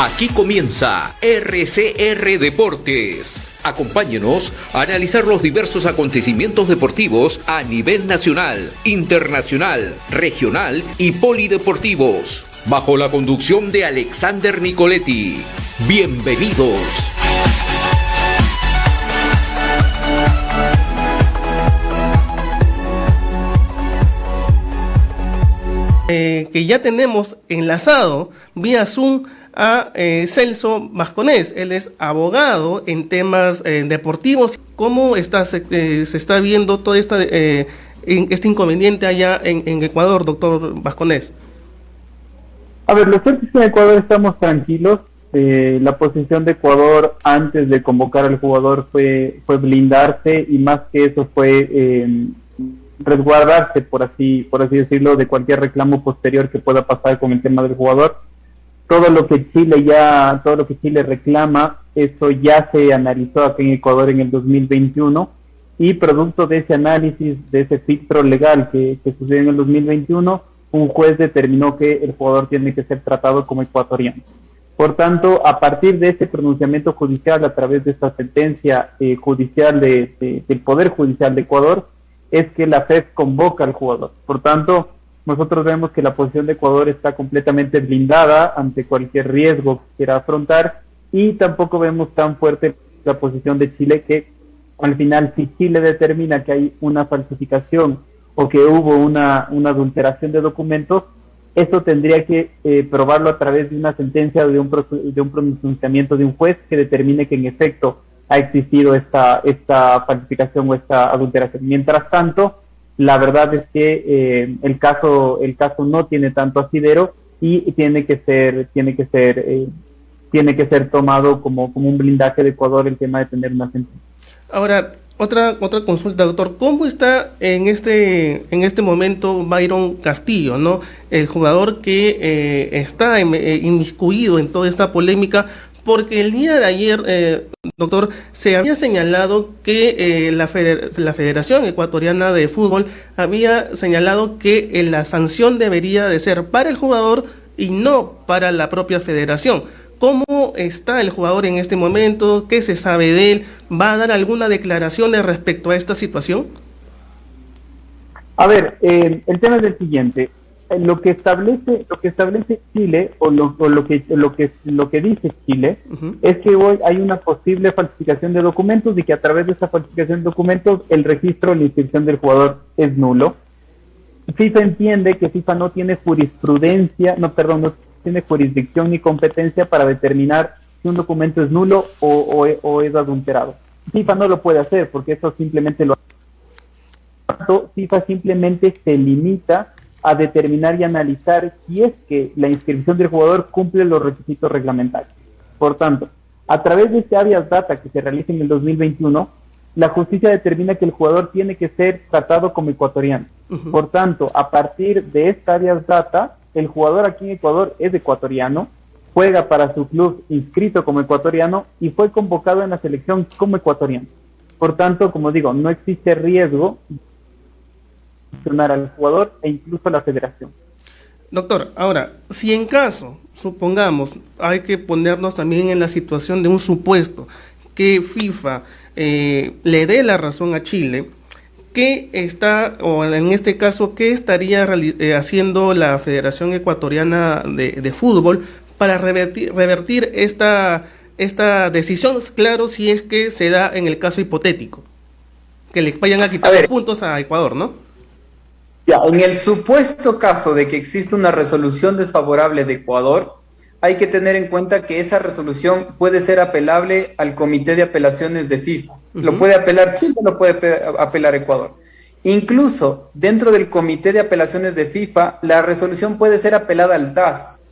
Aquí comienza RCR Deportes. Acompáñenos a analizar los diversos acontecimientos deportivos a nivel nacional, internacional, regional y polideportivos, bajo la conducción de Alexander Nicoletti. Bienvenidos. Que ya tenemos enlazado vía Zoom a Celso Vasconés. Él es abogado en temas deportivos. ¿Cómo se está viendo todo este inconveniente allá en Ecuador, doctor Vasconés? A ver, lo cierto es que en Ecuador estamos tranquilos. La posición de Ecuador antes de convocar al jugador fue blindarse, y más que eso fue resguardarse, por así decirlo, de cualquier reclamo posterior que pueda pasar con el tema del jugador. Todo lo que Chile reclama, eso ya se analizó aquí en Ecuador en el 2021, y producto de ese análisis, de ese filtro legal que sucedió en el 2021, un juez determinó que el jugador tiene que ser tratado como ecuatoriano. Por tanto, a partir de ese pronunciamiento judicial, a través de esta sentencia judicial del Poder Judicial de Ecuador, es que la FEF convoca al jugador. Por tanto, nosotros vemos que la posición de Ecuador está completamente blindada ante cualquier riesgo que quiera afrontar, y tampoco vemos tan fuerte la posición de Chile, que al final, si Chile determina que hay una falsificación o que hubo una adulteración de documentos, eso tendría que probarlo a través de una sentencia o de un pronunciamiento de un juez que determine que en efecto ha existido esta falsificación o esta adulteración. Mientras tanto, la verdad es que el caso no tiene tanto asidero, y tiene que ser tomado como un blindaje de Ecuador el tema de tener una sentencia. Ahora, otra consulta, doctor. ¿Cómo está en este momento Byron Castillo, ¿no? El jugador que está inmiscuido en toda esta polémica? Porque el día de ayer, doctor, se había señalado que la Federación Ecuatoriana de Fútbol había señalado que la sanción debería de ser para el jugador y no para la propia federación. ¿Cómo está el jugador en este momento? ¿Qué se sabe de él? ¿Va a dar alguna declaración respecto a esta situación? A ver, el tema es el siguiente. Lo que establece Chile, o lo que dice Chile, es que hoy hay una posible falsificación de documentos, y que a través de esa falsificación de documentos el registro o la inscripción del jugador es nulo. FIFA entiende que FIFA no tiene no tiene jurisdicción ni competencia para determinar si un documento es nulo o es adulterado. FIFA no lo puede hacer, porque eso simplemente FIFA simplemente se limita a determinar y analizar si es que la inscripción del jugador cumple los requisitos reglamentarios. Por tanto, a través de este habeas data que se realiza en el 2021, la justicia determina que el jugador tiene que ser tratado como ecuatoriano. Por tanto, a partir de esta habeas data, el jugador aquí en Ecuador es ecuatoriano, juega para su club inscrito como ecuatoriano y fue convocado en la selección como ecuatoriano. Por tanto, como digo, no existe riesgo al jugador e incluso a la federación. Doctor, ahora, si en caso, supongamos, hay que ponernos también en la situación de un supuesto, que FIFA le dé la razón a Chile, o en este caso, ¿qué estaría haciendo la Federación Ecuatoriana de Fútbol para revertir esta decisión? Claro, si es que se da en el caso hipotético, que le vayan a quitar los puntos a Ecuador, ¿no? Ya, en el supuesto caso de que exista una resolución desfavorable de Ecuador, hay que tener en cuenta que esa resolución puede ser apelable al Comité de Apelaciones de FIFA. Lo puede apelar Chile, lo puede apelar Ecuador. Incluso dentro del Comité de Apelaciones de FIFA, la resolución puede ser apelada al TAS.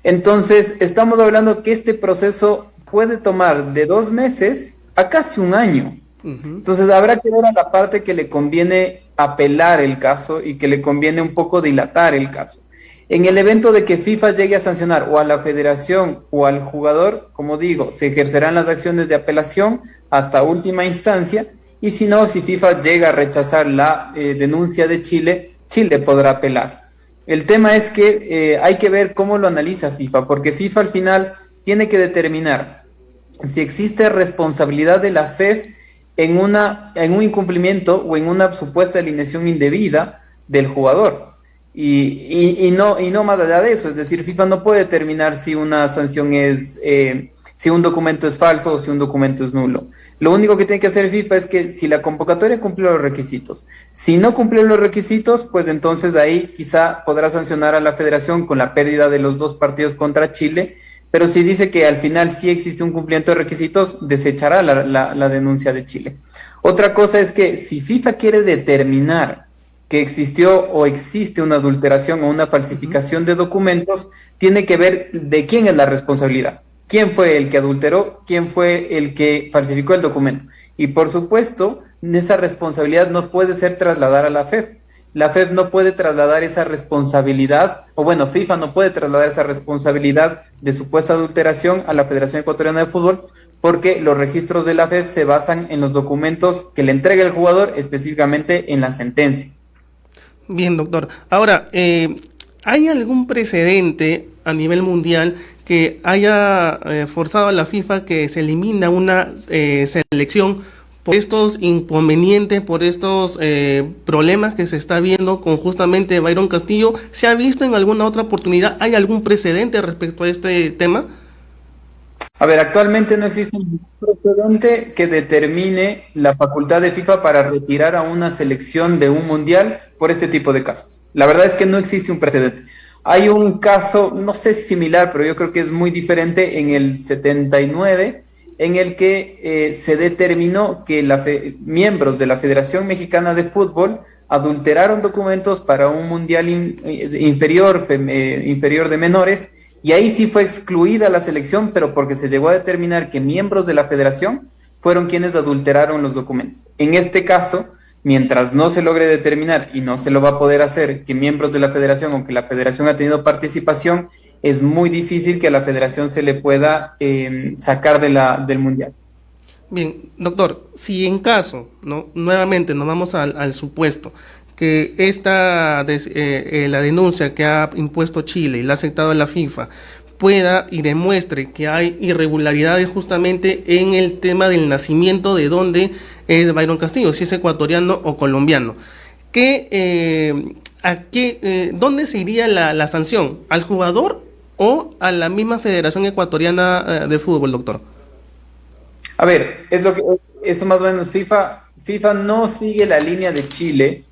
Entonces, estamos hablando que este proceso puede tomar de 2 meses a casi 1 año. Entonces, habrá que ver a la parte que le conviene apelar el caso y que le conviene un poco dilatar el caso. En el evento de que FIFA llegue a sancionar o a la federación o al jugador, como digo, se ejercerán las acciones de apelación hasta última instancia, y si no, si FIFA llega a rechazar la denuncia de Chile, Chile podrá apelar. El tema es que hay que ver cómo lo analiza FIFA, porque FIFA al final tiene que determinar si existe responsabilidad de la FEF en un incumplimiento o en una supuesta alineación indebida del jugador. Y no más allá de eso, es decir, FIFA no puede determinar si una sanción es, si un documento es falso o si un documento es nulo. Lo único que tiene que hacer FIFA es que si la convocatoria cumplió los requisitos, si no cumplió los requisitos, pues entonces ahí quizá podrá sancionar a la federación con la pérdida de los 2 partidos contra Chile, pero si dice que al final sí existe un cumplimiento de requisitos, desechará la denuncia de Chile. Otra cosa es que si FIFA quiere determinar que existió o existe una adulteración o una falsificación de documentos, tiene que ver de quién es la responsabilidad. ¿Quién fue el que adulteró? ¿Quién fue el que falsificó el documento? Y por supuesto, esa responsabilidad no puede ser trasladada a la FEF. La FEF no puede trasladar esa responsabilidad, o bueno, FIFA no puede trasladar esa responsabilidad de supuesta adulteración a la Federación Ecuatoriana de Fútbol, porque los registros de la FEF se basan en los documentos que le entrega el jugador, específicamente en la sentencia. Bien, doctor. Ahora, ¿hay algún precedente a nivel mundial que haya forzado a la FIFA que se elimina una selección por estos inconvenientes, por estos problemas que se está viendo con justamente Byron Castillo? ¿Se ha visto en alguna otra oportunidad? ¿Hay algún precedente respecto a este tema? A ver, actualmente no existe un precedente que determine la facultad de FIFA para retirar a una selección de un mundial por este tipo de casos. La verdad es que no existe un precedente. Hay un caso, no sé si similar, pero yo creo que es muy diferente, en el 79, en el que se determinó que miembros de la Federación Mexicana de Fútbol adulteraron documentos para un mundial inferior de menores, y ahí sí fue excluida la selección, pero porque se llegó a determinar que miembros de la federación fueron quienes adulteraron los documentos. En este caso, mientras no se logre determinar, y no se lo va a poder hacer, que miembros de la federación o que la federación ha tenido participación, es muy difícil que a la federación se le pueda sacar del mundial. Bien, doctor, si en caso, ¿no?, nuevamente nos vamos al supuesto que la denuncia que ha impuesto Chile y la ha aceptado la FIFA pueda y demuestre que hay irregularidades justamente en el tema del nacimiento de dónde es Byron Castillo, si es ecuatoriano o colombiano, ¿dónde se iría la sanción? ¿Al jugador o a la misma Federación Ecuatoriana de Fútbol, doctor? A ver, eso más o menos FIFA no sigue la línea de Chile.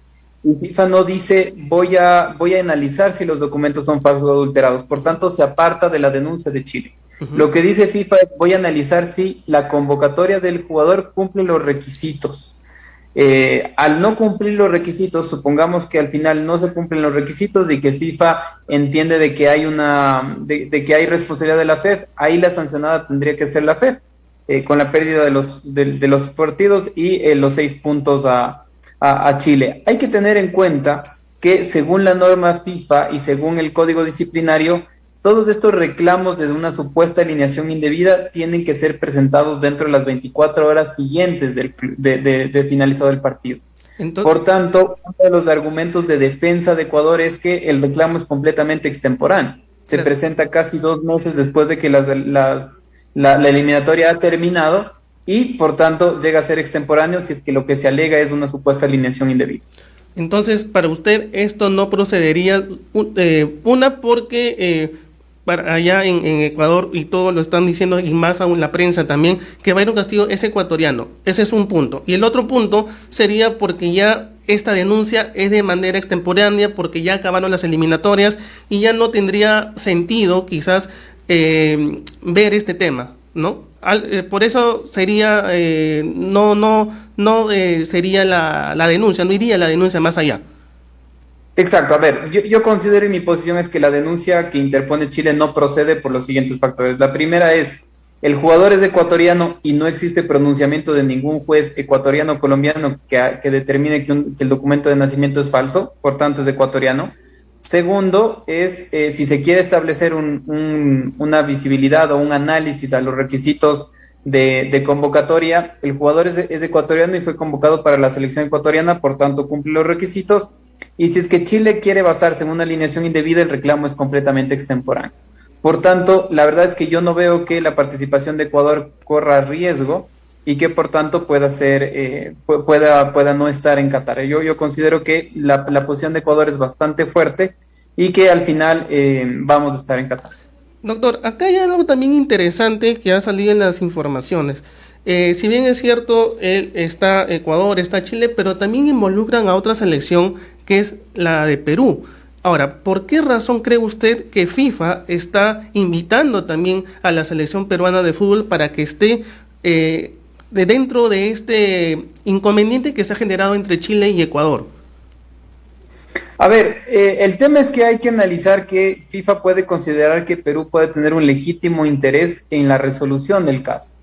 Y FIFA no dice voy a analizar si los documentos son falsos o adulterados, por tanto se aparta de la denuncia de Chile. Uh-huh. Lo que dice FIFA es voy a analizar si la convocatoria del jugador cumple los requisitos. Al no cumplir los requisitos, supongamos que al final no se cumplen los requisitos y que FIFA entiende de que hay de que hay responsabilidad de la FEF, ahí la sancionada tendría que ser la FEF, con la pérdida de los partidos y los 6 puntos a Chile. Hay que tener en cuenta que según la norma FIFA y según el código disciplinario, todos estos reclamos de una supuesta alineación indebida tienen que ser presentados dentro de las 24 horas siguientes de finalizado el partido. Entonces, por tanto, uno de los argumentos de defensa de Ecuador es que el reclamo es completamente extemporáneo. Se presenta casi 2 meses después de que la eliminatoria ha terminado, y por tanto llega a ser extemporáneo si es que lo que se alega es una supuesta alineación indebida. Entonces, para usted esto no procedería, porque para allá en Ecuador, y todos lo están diciendo, y más aún la prensa también, que Byron Castillo es ecuatoriano. Ese es un punto. Y el otro punto sería porque ya esta denuncia es de manera extemporánea, porque ya acabaron las eliminatorias y ya no tendría sentido quizás ver este tema, ¿no? Por eso sería sería la denuncia, no iría la denuncia más allá. Exacto, a ver, yo considero, y mi posición es que la denuncia que interpone Chile no procede por los siguientes factores. La primera es, el jugador es ecuatoriano y no existe pronunciamiento de ningún juez ecuatoriano o colombiano que determine que el documento de nacimiento es falso, por tanto es ecuatoriano. Segundo es, si se quiere establecer una visibilidad o un análisis a los requisitos de convocatoria, el jugador es ecuatoriano y fue convocado para la selección ecuatoriana, por tanto cumple los requisitos, y si es que Chile quiere basarse en una alineación indebida, el reclamo es completamente extemporáneo. Por tanto, la verdad es que yo no veo que la participación de Ecuador corra riesgo y que por tanto pueda ser, pueda no estar en Qatar. Yo considero que la posición de Ecuador es bastante fuerte y que al final vamos a estar en Qatar. Doctor, acá hay algo también interesante que ha salido en las informaciones. Si bien es cierto, está Ecuador, está Chile, pero también involucran a otra selección que es la de Perú. Ahora, ¿por qué razón cree usted que FIFA está invitando también a la selección peruana de fútbol para que esté dentro de este inconveniente que se ha generado entre Chile y Ecuador? A ver, el tema es que hay que analizar que FIFA puede considerar que Perú puede tener un legítimo interés en la resolución del caso.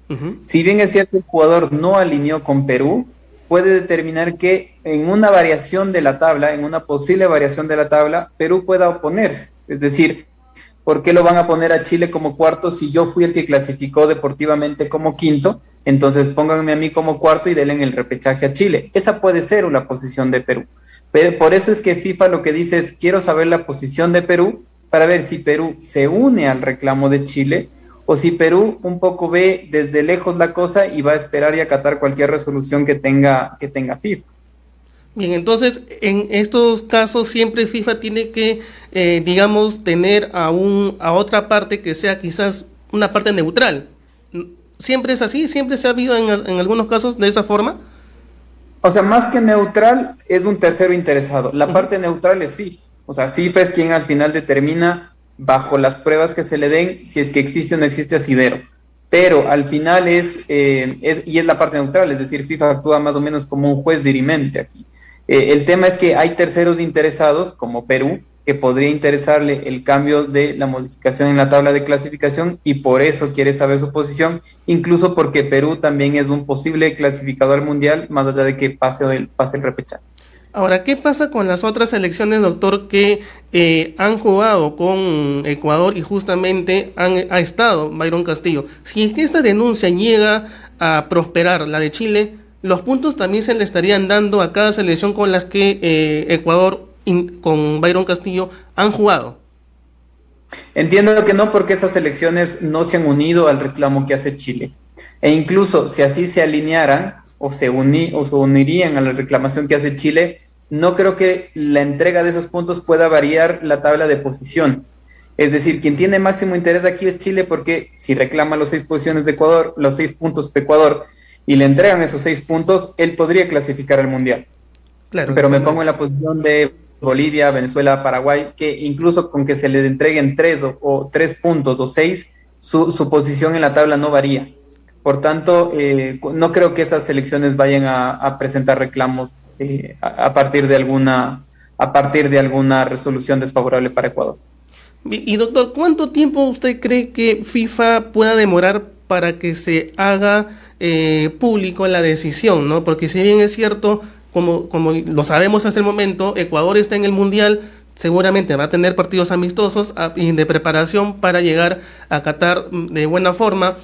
Si bien es cierto, el jugador no alineó con Perú, puede determinar que en una variación de la tabla, en una posible variación de la tabla, Perú pueda oponerse. Es decir, ¿por qué lo van a poner a Chile como cuarto si yo fui el que clasificó deportivamente como quinto? Entonces pónganme a mí como cuarto y denle en el repechaje a Chile. Esa puede ser una posición de Perú. Pero por eso es que FIFA lo que dice es, quiero saber la posición de Perú para ver si Perú se une al reclamo de Chile o si Perú un poco ve desde lejos la cosa y va a esperar y acatar cualquier resolución que tenga FIFA. Bien, entonces en estos casos siempre FIFA tiene que, digamos, tener a otra parte que sea quizás una parte neutral. ¿Siempre es así? ¿Siempre se ha habido en algunos casos de esa forma? O sea, más que neutral, es un tercero interesado. La parte neutral es FIFA. O sea, FIFA es quien al final determina, bajo las pruebas que se le den, si es que existe o no existe asidero. Pero al final es la parte neutral, es decir, FIFA actúa más o menos como un juez dirimente aquí. El tema es que hay terceros interesados, como Perú, que podría interesarle el cambio de la modificación en la tabla de clasificación y por eso quiere saber su posición, incluso porque Perú también es un posible clasificador mundial, más allá de que pase el repechaje. Ahora, ¿qué pasa con las otras selecciones, doctor, que han jugado con Ecuador y justamente ha estado Byron Castillo? Si es que esta denuncia llega a prosperar, la de Chile, los puntos también se le estarían dando a cada selección con las que Ecuador con Byron Castillo han jugado. Entiendo que no, porque esas elecciones no se han unido al reclamo que hace Chile. E incluso si así se alinearan o se unirían a la reclamación que hace Chile, no creo que la entrega de esos puntos pueda variar la tabla de posiciones. Es decir, quien tiene máximo interés aquí es Chile, porque si reclama los 6 posiciones de Ecuador, los 6 puntos de Ecuador, y le entregan esos 6 puntos, él podría clasificar al Mundial. Claro, pero me pongo en la posición de Bolivia, Venezuela, Paraguay, que incluso con que se le entreguen 3 o 3 puntos o 6, su posición en la tabla no varía. Por tanto, no creo que esas selecciones vayan a presentar reclamos a partir de alguna resolución desfavorable para Ecuador. Y doctor, ¿cuánto tiempo usted cree que FIFA pueda demorar para que se haga público la decisión, ¿no? Porque si bien es cierto, como lo sabemos hasta el momento, Ecuador está en el Mundial, seguramente va a tener partidos amistosos y de preparación para llegar a Qatar de buena forma.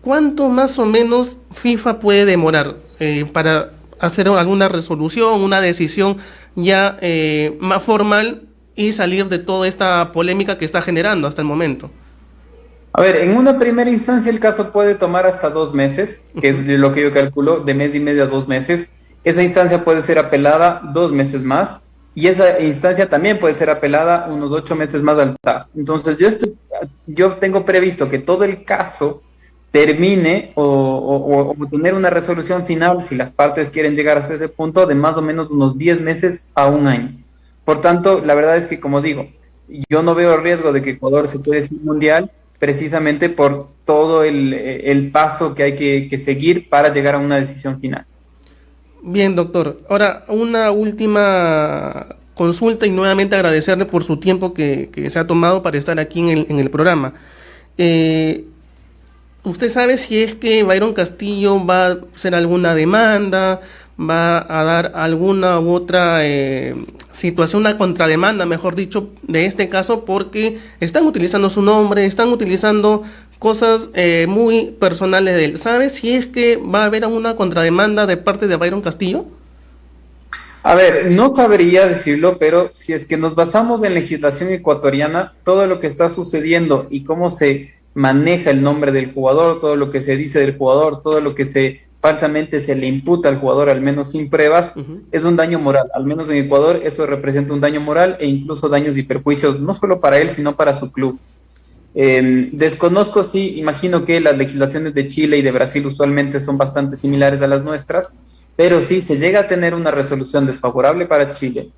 ¿Cuánto más o menos FIFA puede demorar para hacer alguna resolución, una decisión ya más formal y salir de toda esta polémica que está generando hasta el momento? A ver, en una primera instancia el caso puede tomar hasta 2 meses, que es lo que yo calculo, de mes y medio a 2 meses. Esa instancia puede ser apelada 2 meses más y esa instancia también puede ser apelada unos 8 meses más al TAS. Entonces yo tengo previsto que todo el caso termine o tener una resolución final, si las partes quieren llegar hasta ese punto, de más o menos unos 10 meses a 1 año. Por tanto, la verdad es que, como digo, yo no veo riesgo de que Ecuador se quede sin mundial, precisamente por todo el paso que hay que seguir para llegar a una decisión final. Bien, doctor. Ahora, una última consulta y nuevamente agradecerle por su tiempo que se ha tomado para estar aquí en el programa. ¿Usted sabe si es que Byron Castillo va a hacer alguna demanda, va a dar alguna u otra situación, una contrademanda, mejor dicho, de este caso, porque están utilizando su nombre, están utilizando cosas muy personales de él? ¿Sabe si es que va a haber una contrademanda de parte de Byron Castillo? A ver, no sabría decirlo, pero si es que nos basamos en legislación ecuatoriana, todo lo que está sucediendo y cómo se maneja el nombre del jugador, todo lo que se dice del jugador, todo lo que falsamente se le imputa al jugador, al menos sin pruebas, es un daño moral. Al menos en Ecuador eso representa un daño moral e incluso daños y perjuicios, no solo para él, sino para su club. Desconozco, sí, imagino que las legislaciones de Chile y de Brasil usualmente son bastante similares a las nuestras, pero si se llega a tener una resolución desfavorable para Chile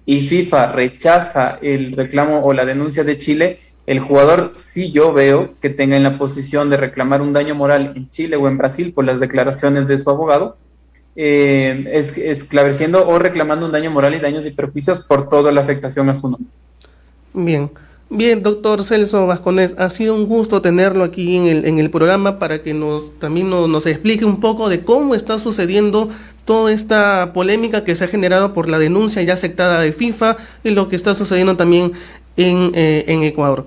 y FIFA rechaza el reclamo o la denuncia de Chile, el jugador sí yo veo que tenga en la posición de reclamar un daño moral en Chile o en Brasil por las declaraciones de su abogado, esclareciendo o reclamando un daño moral y daños y perjuicios por toda la afectación a su nombre. Bien. Bien, doctor Celso Vasconés, ha sido un gusto tenerlo aquí en el programa para que también nos explique un poco de cómo está sucediendo toda esta polémica que se ha generado por la denuncia ya aceptada de FIFA y lo que está sucediendo también en Ecuador.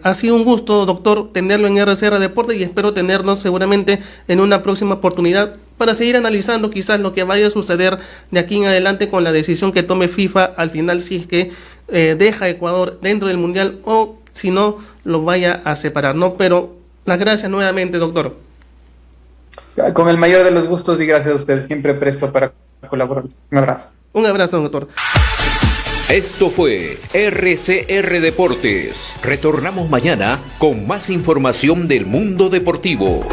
Ha sido un gusto, doctor, tenerlo en RCR Deporte y espero tenerlo seguramente en una próxima oportunidad para seguir analizando quizás lo que vaya a suceder de aquí en adelante con la decisión que tome FIFA al final, si es que deja a Ecuador dentro del Mundial o si no lo vaya a separar, ¿no? Pero las gracias nuevamente, doctor. Con el mayor de los gustos y gracias a usted, siempre presto para colaborar. Un abrazo. Un abrazo, doctor. Esto fue RCR Deportes. Retornamos mañana con más información del mundo deportivo.